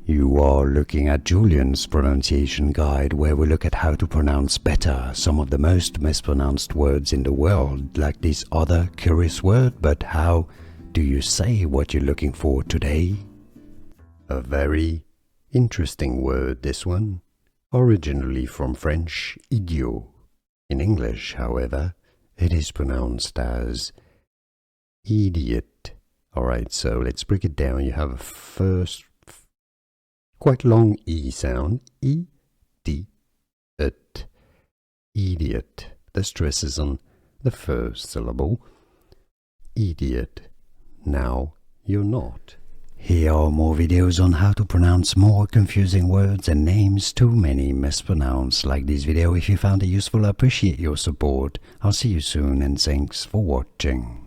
You are looking at Julian's pronunciation guide, where we look at how to pronounce better some of the most mispronounced words in the world, like this other curious word. But how do you say what you're looking for today? A very interesting word, this one, originally from French, idiot. In English, however, it is pronounced as idiot. Alright, so let's break it down. You have a first quite long E sound, E-D-it, idiot. The stress is on the first syllable, idiot. Now you're not. Here are more videos on how to pronounce more confusing words and names too many mispronounced. Like this video if you found it useful. I appreciate your support. I'll see you soon and thanks for watching.